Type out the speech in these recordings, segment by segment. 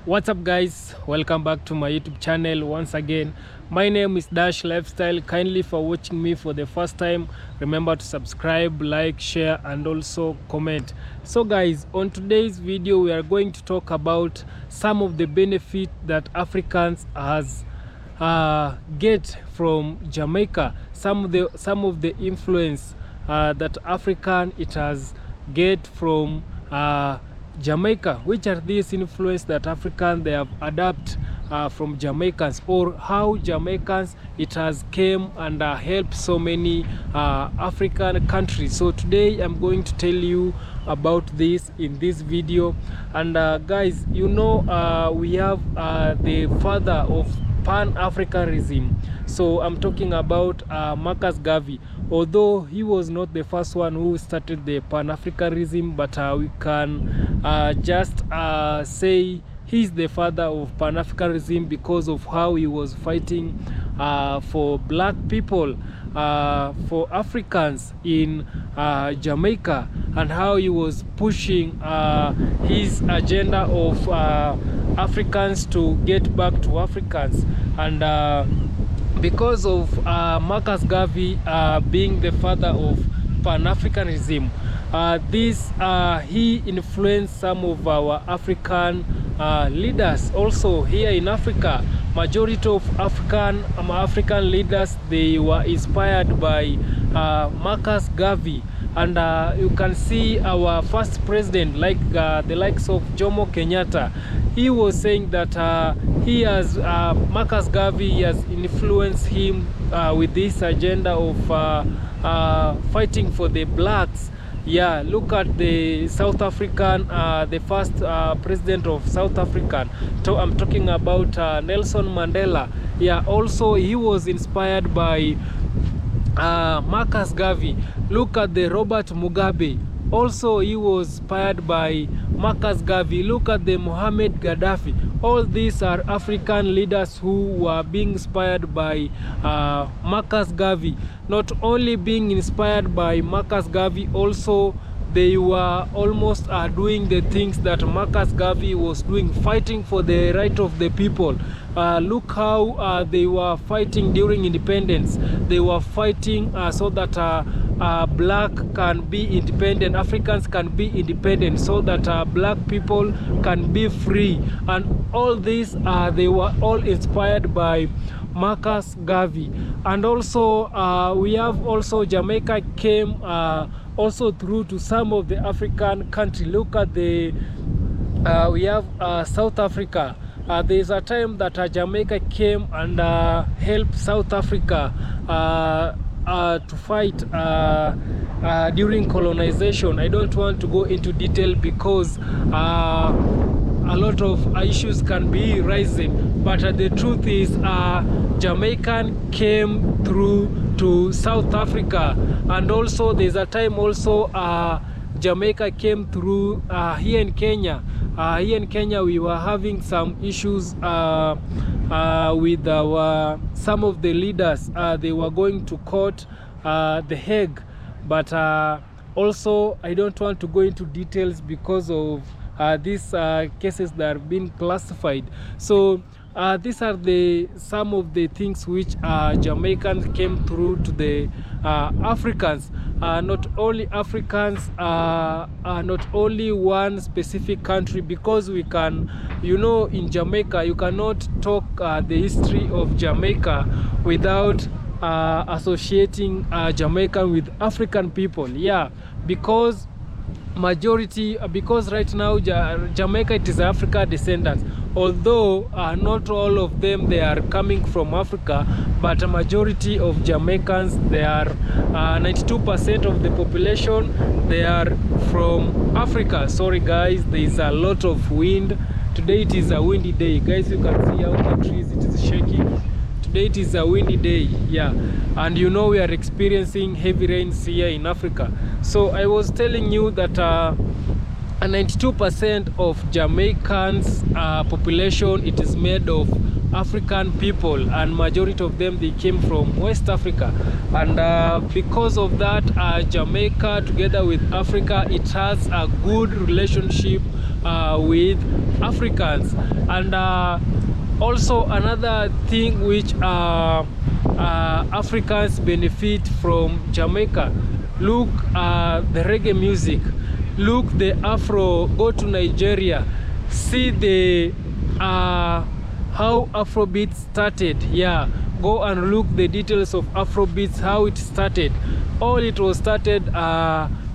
What's up guys, welcome back to my YouTube channel once again. My name is Dash Lifestyle. Kindly for watching me for the first time, remember to subscribe, like, share and also comment. So guys, on today's video we are going to talk about some of the benefit that Africans has get from Jamaica, some of the influence that African it has get from Jamaica. Which are these influence that African they have adapt from Jamaicans, or how Jamaicans it has came and helped so many African countries. So today I'm going to tell you about this in this video. And guys, you know, we have the father of Pan-Africanism. So I'm talking about Marcus Garvey. Although he was not the first one who started the Pan-Africanism, but we can just say he's the father of Pan-Africanism because of how he was fighting for black people, for Africans in Jamaica, and how he was pushing his agenda of Africans to get back to Africans. And because of Marcus Garvey being the father of Pan-Africanism, he influenced some of our African leaders also here in Africa. Majority of African leaders, they were inspired by Marcus Garvey. And you can see our first president, like the likes of Jomo Kenyatta, he was saying that he has Marcus Garvey has influenced him with this agenda of fighting for the blacks. Yeah, look at the South African, the first president of South Africa. I'm talking about Nelson Mandela. Yeah, also he was inspired by Marcus Garvey. Look at the Robert Mugabe. Also he was inspired by Marcus Garvey. Look at the Mohammed Gaddafi. All these are African leaders who were being inspired by Marcus Garvey. Not only being inspired by Marcus Garvey, also they were almost doing the things that Marcus Garvey was doing, fighting for the right of the people. Look how they were fighting during independence. They were fighting so that black can be independent, Africans can be independent, so that black people can be free. And all these they were all inspired by Marcus Garvey. And also we have also Jamaica came also through to some of the African country. Look at the we have South Africa. There's a time that Jamaica came and helped South Africa to fight during colonization. I don't want to go into detail because a lot of issues can be rising, but the truth is Jamaican came through to South Africa. And also there's a time also Jamaica came through here in Kenya. Here in Kenya we were having some issues with some of the leaders. They were going to court, The Hague, but also I don't want to go into details because of these cases that are being classified. So these are some of the things which Jamaicans came through to the Africans. Not only Africans, not only one specific country, because we can, you know, in Jamaica you cannot talk the history of Jamaica without associating Jamaican with African people. Yeah, because right now Jamaica it is Africa descendants, although not all of them they are coming from Africa, but a majority of Jamaicans, they are 92% of the population, they are from Africa. Sorry guys, there is a lot of wind today. It is a windy day, guys. You can see how the trees it is shaking. Today it is a windy day, yeah, and you know we are experiencing heavy rains here in Africa. So I was telling you that 92% of Jamaicans population it is made of African people, and majority of them they came from West Africa. And because of that, Jamaica together with Africa, it has a good relationship with Africans. And also another thing which Africans benefit from Jamaica, look the reggae music, look the Afro. Go to Nigeria, see the how Afrobeat started. Yeah, go and look the details of Afrobeats, how it started. All it was started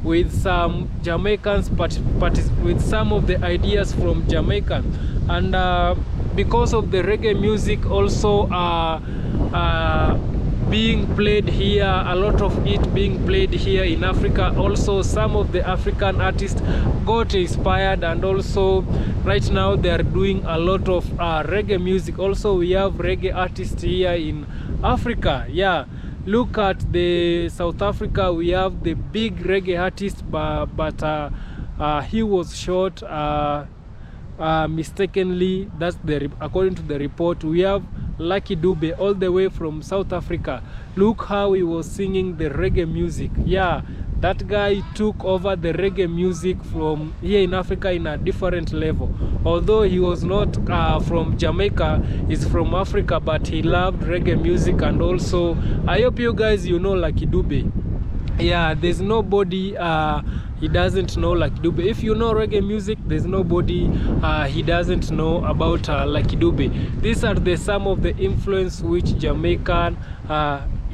with some Jamaicans, with some of the ideas from Jamaica. And because of the reggae music also being played here, a lot of it being played here in Africa, also some of the African artists got inspired, and also right now they are doing a lot of reggae music. Also we have reggae artists here in Africa. Yeah, look at the South Africa, we have the big reggae artist, but he was shot mistakenly. That's according to the report. We have Lucky Dube all the way from South Africa. Look how he was singing the reggae music. Yeah, that guy took over the reggae music from here in Africa in a different level. Although he was not from Jamaica, he's from Africa, but he loved reggae music. And also I hope you guys know Lucky Dube. Yeah, there's nobody he doesn't know Lucky Dube. If you know reggae music, there's nobody he doesn't know about Lucky Dube. These are some of the influence which Jamaican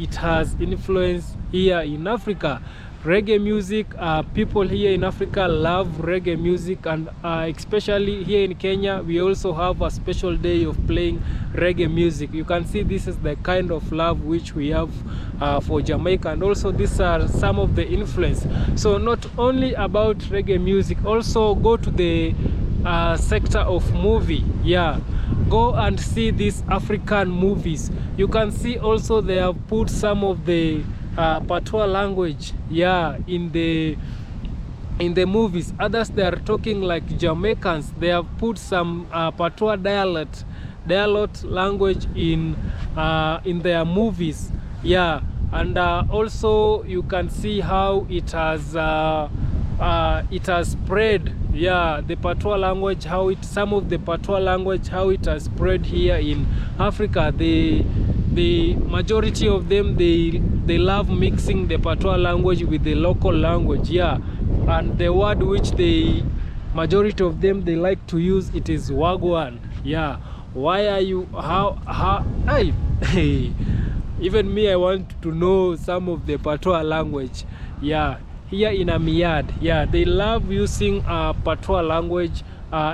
it has influenced here in Africa. Reggae music, people here in Africa love reggae music, and especially here in Kenya we also have a special day of playing reggae music. You can see this is the kind of love which we have for Jamaica, and also these are some of the influence. So not only about reggae music, also go to the sector of movie. Yeah, go and see these African movies. You can see also they have put some of the patois language, yeah, in the movies. Others they are talking like Jamaicans. They have put some patois dialect language in their movies. Yeah, and also you can see how it has spread. Yeah, the patois language, some of the patois language, how it has spread here in Africa. The majority of them, they love mixing the patois language with the local language. Yeah, and the word which the majority of them they like to use, it is wagwan. Yeah, why are you how hey even me, I want to know some of the patois language. Yeah, here in Amiad, yeah, they love using patois language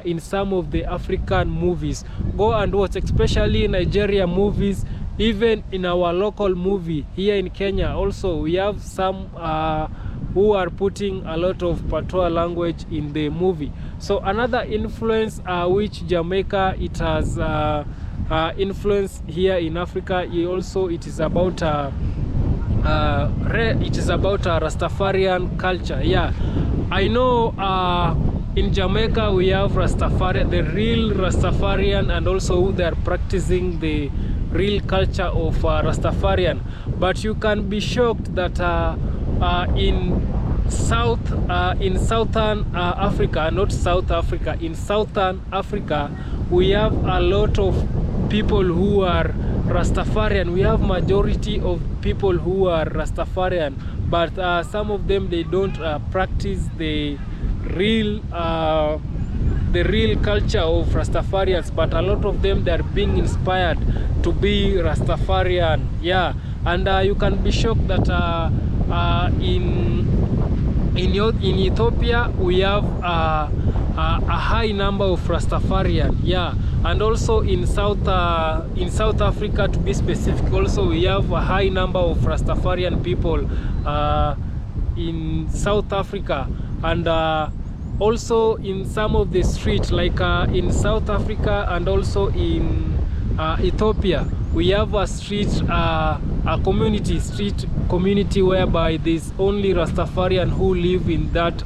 in some of the African movies. Go and watch, especially Nigeria movies. Even in our local movie here in Kenya also, we have some who are putting a lot of patois language in the movie. So another influence which Jamaica it has influence here in Africa, it is about Rastafarian culture. Yeah, I know in Jamaica we have Rastafarian, the real Rastafarian, and also they are practicing the real culture of Rastafarian. But you can be shocked that in southern Africa, not South Africa, in southern Africa we have a lot of people who are Rastafarian. We have majority of people who are Rastafarian, but some of them they don't practice the real culture of Rastafarians, but a lot of them they are being inspired to be Rastafarian. Yeah, and you can be shocked that in Ethiopia we have a high number of Rastafarian. Yeah, and also in South Africa, to be specific, also we have a high number of Rastafarian people in South Africa. And also in some of the streets, like in South Africa and also in Ethiopia, we have a street community whereby there's only Rastafarian who live in that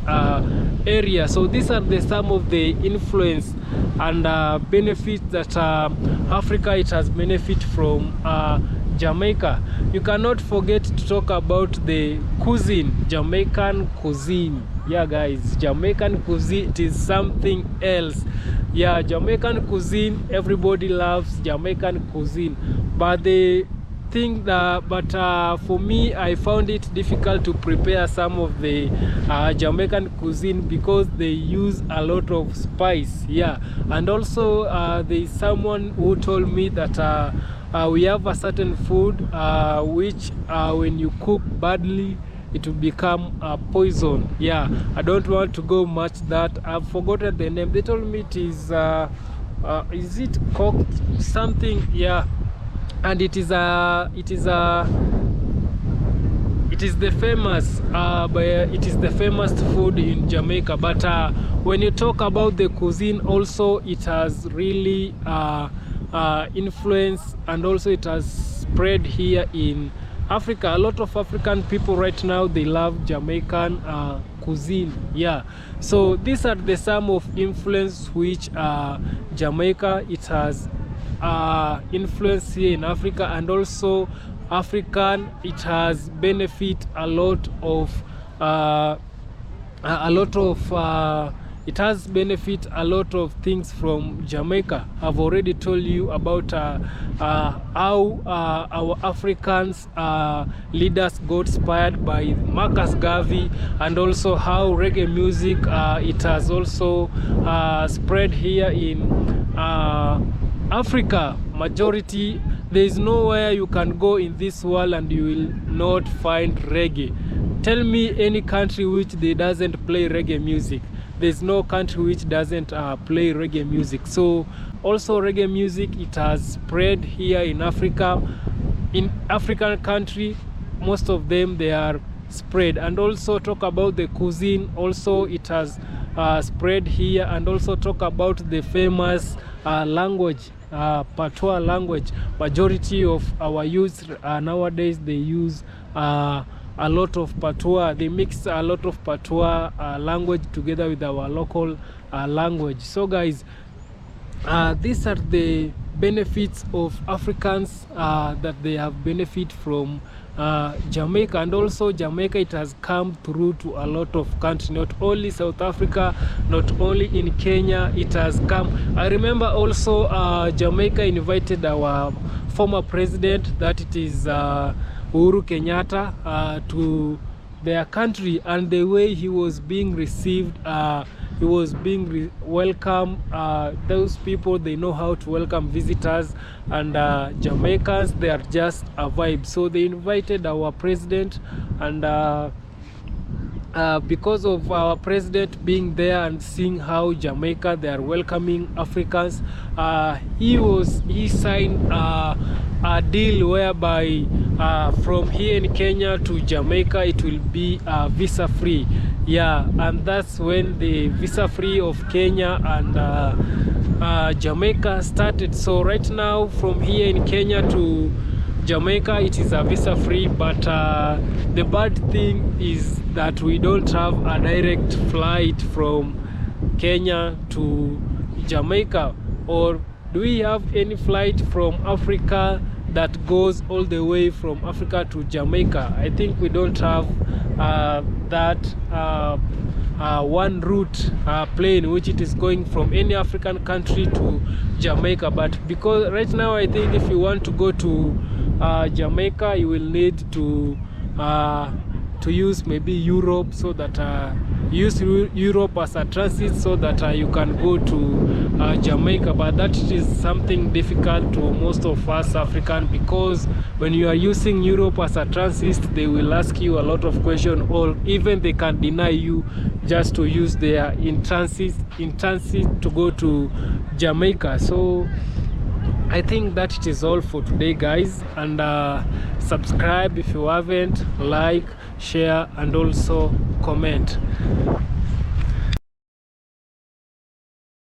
area. So these are some of the influence and benefits that Africa it has benefit from Jamaica. You cannot forget to talk about the cuisine, Jamaican cuisine. Yeah guys, Jamaican cuisine, it is something else. Yeah, Jamaican cuisine, everybody loves Jamaican cuisine, but the thing that for me, I found it difficult to prepare some of the Jamaican cuisine because they use a lot of spice. Yeah, and also there is someone who told me that we have a certain food which when you cook badly, it will become poison. Yeah, I don't want to go much that. I've forgotten the name. They told me it is it cooked something? Yeah, and it is the famous it is the famous food in Jamaica. But when you talk about the cuisine, also it has really influence, and also it has spread here in Africa. A lot of African people right now, they love Jamaican cuisine. Yeah, so these are the some of influence which Jamaica, it has influence here in Africa, and also African, it has benefit a lot of it has benefit a lot of things from Jamaica. I've already told you about how our Africans leaders got inspired by Marcus Garvey, and also how reggae music it has also spread here in Africa. Majority, there is nowhere you can go in this world and you will not find reggae. Tell me any country which they doesn't play reggae music. There's no country which doesn't play reggae music. So also reggae music, it has spread here in Africa. In African country, most of them, they are spread. And also talk about the cuisine, also it has spread here. And also talk about the famous language, patois language. Majority of our youth nowadays, they use a lot of patois. They mix a lot of patois language together with our local language. So guys, these are the benefits of Africans that they have benefit from Jamaica. And also Jamaica, it has come through to a lot of countries, not only South Africa, not only in Kenya, it has come. I remember also Jamaica invited our former president, that it is Uhuru Kenyatta, to their country, and the way he was being received, he was being welcomed. Those people, they know how to welcome visitors, and Jamaicans, they are just a vibe. So they invited our president, and because of our president being there and seeing how Jamaica, they are welcoming Africans, he signed a deal whereby from here in Kenya to Jamaica, it will be visa free. Yeah, and that's when the visa free of Kenya and Jamaica started. So right now, from here in Kenya to Jamaica, it is a visa free, but the bad thing is that we don't have a direct flight from Kenya to Jamaica. Or do we have any flight from Africa that goes all the way from Africa to Jamaica? I think we don't have that one route plane which it is going from any African country to Jamaica. But because right now, I think if you want to go to Jamaica, you will need to use maybe Europe, so that use Europe as a transit, so that you can go to Jamaica. But that is something difficult to most of us African, because when you are using Europe as a transit, they will ask you a lot of questions, or even they can deny you just to use their in transit to go to Jamaica. So I think that it is all for today, guys, and subscribe if you haven't, like, share, and also comment.